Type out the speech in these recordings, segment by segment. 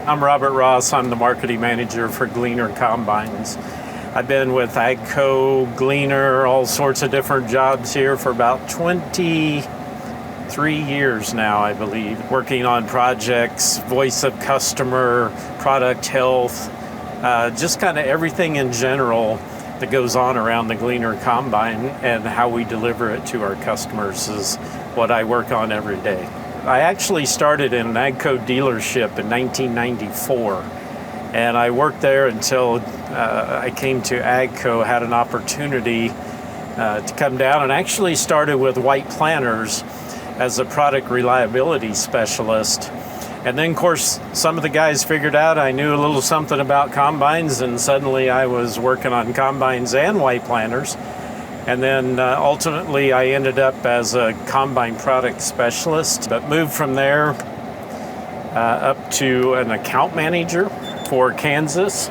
I'm Robert Ross. I'm the marketing manager for Gleaner Combines. I've been with AGCO, Gleaner, all sorts of different jobs here for about 23 years now, I believe, working on projects, voice of customer, product health, just kind of everything in general that goes on around the Gleaner Combine and how we deliver it to our customers is what I work on every day. I actually started in an AGCO dealership in 1994, and I worked there until I came to AGCO, had an opportunity to come down and actually started with white planters as a product reliability specialist. And then, of course, some of the guys figured out I knew a little something about combines, and suddenly I was working on combines and white planters. And then ultimately I ended up as a combine product specialist, but moved from there up to an account manager for Kansas.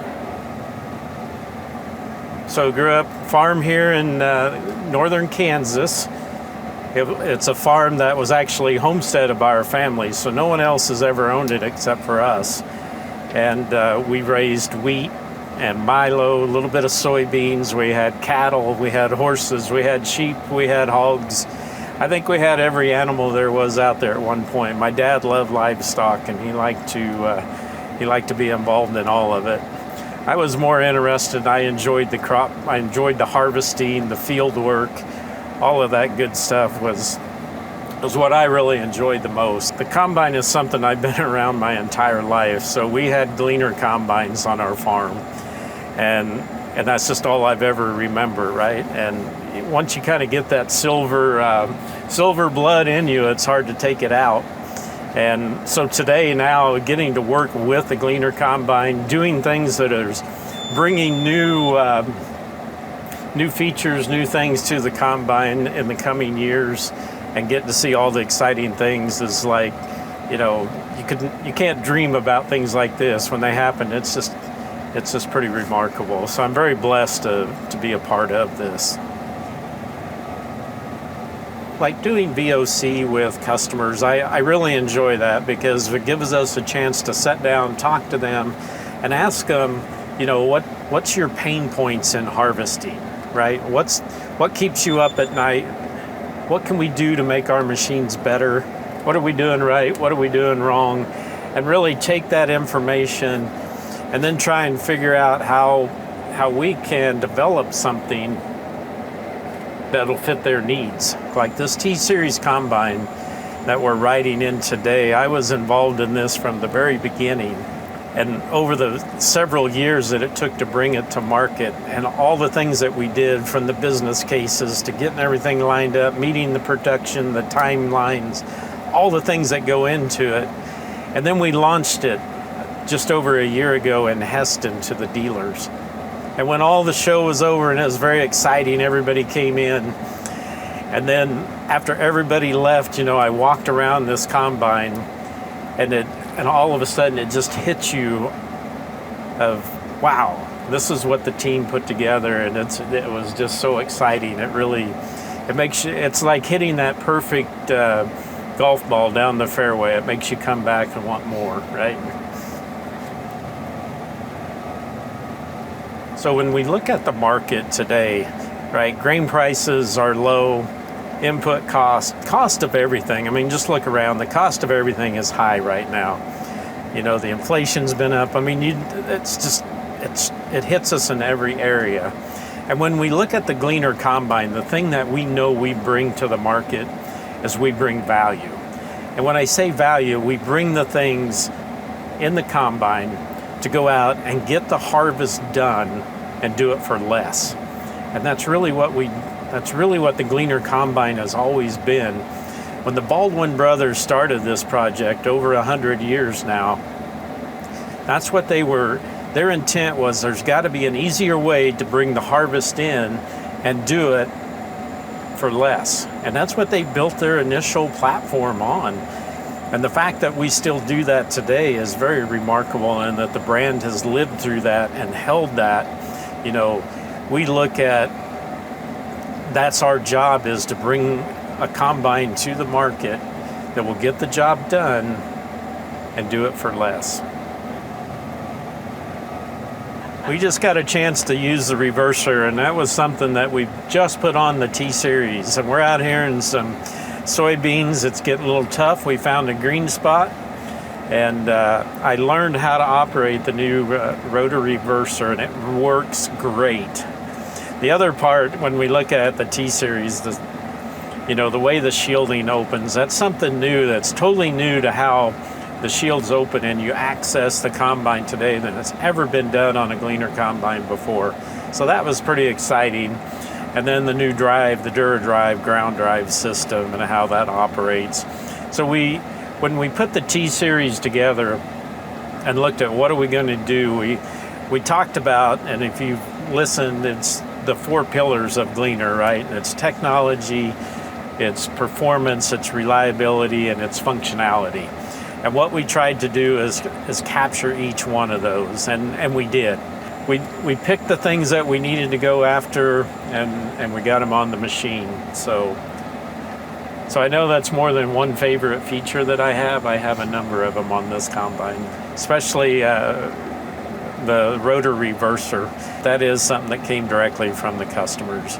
So grew up farm here in northern Kansas. It's a farm that was actually homesteaded by our family, so no one else has ever owned it except for us. And we raised wheat and milo, a little bit of soybeans. We had cattle, we had horses, we had sheep, we had hogs. I think we had every animal there was out there at one point. My dad loved livestock, and he liked to be involved in all of it. I was more interested. I enjoyed the crop. I enjoyed the harvesting, the field work. All of that good stuff was what I really enjoyed the most. The combine is something I've been around my entire life. So we had Gleaner combines on our farm, and that's just all I've ever remembered, right? And once you kind of get that silver blood in you, it's hard to take it out. And so today, now getting to work with the Gleaner combine, doing things that are bringing new features, new things to the combine in the coming years, and getting to see all the exciting things is like, you can't dream about things like this when they happen. It's just pretty remarkable. So I'm very blessed to be a part of this. Like doing VOC with customers, I really enjoy that because it gives us a chance to sit down, talk to them, and ask them, what's your pain points in harvesting, right? What keeps you up at night? What can we do to make our machines better? What are we doing right? What are we doing wrong? And really take that information and then try and figure out how we can develop something that'll fit their needs. Like this T-Series combine that we're riding in today, I was involved in this from the very beginning. And over the several years that it took to bring it to market, and all the things that we did, from the business cases to getting everything lined up, meeting the production, the timelines, all the things that go into it. And then we launched it just over a year ago in Heston to the dealers. And when all the show was over and it was very exciting, everybody came in. And then after everybody left, I walked around this combine, and all of a sudden it just hits you of, wow, this is what the team put together, and it was just so exciting. It's like hitting that perfect golf ball down the fairway. It makes you come back and want more, right? So when we look at the market today, right, grain prices are low, input cost of everything. I mean, just look around. The cost of everything is high right now. The inflation's been up. I mean, it hits us in every area. And when we look at the Gleaner combine, the thing that we know we bring to the market is we bring value. And when I say value, we bring the things in the combine to go out and get the harvest done and do it for less. And that's really what the Gleaner combine has always been. When the Baldwin brothers started this project over 100 years now, that's what their intent was. There's got to be an easier way to bring the harvest in and do it for less. And that's what they built their initial platform on. And the fact that we still do that today is very remarkable, and that the brand has lived through that and held that. We look at, that's our job, is to bring a combine to the market that will get the job done and do it for less. We just got a chance to use the reverser, and that was something that we just put on the T-Series. And we're out here in some soybeans. It's getting a little tough. We found a green spot, and I learned how to operate the new rotor reverser, and it works great. The other part, when we look at the T-Series, the way the shielding opens, that's something new. That's totally new to how the shield's open and you access the combine today than it's ever been done on a Gleaner combine before. So that was pretty exciting. And then the new drive, the DuraDrive ground drive system and how that operates. So when we put the T-Series together and looked at what are we going to do, we talked about, and if you've listened, it's the 4 pillars of Gleaner, right? It's technology, it's performance, it's reliability, and it's functionality. And what we tried to do is capture each one of those, and we did. We picked the things that we needed to go after, and we got them on the machine. So I know that's more than one favorite feature that I have. I have a number of them on this combine, especially the rotor reverser. That is something that came directly from the customers.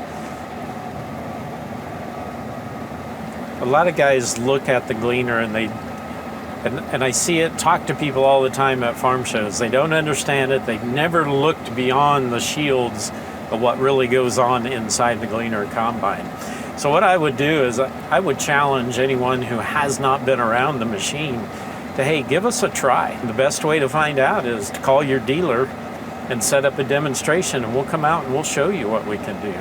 A lot of guys look at the Gleaner and I see it, talk to people all the time at farm shows. They don't understand it. They've never looked beyond the shields of what really goes on inside the Gleaner combine. So what I would do is I would challenge anyone who has not been around the machine to, hey, give us a try. The best way to find out is to call your dealer and set up a demonstration, and we'll come out and we'll show you what we can do.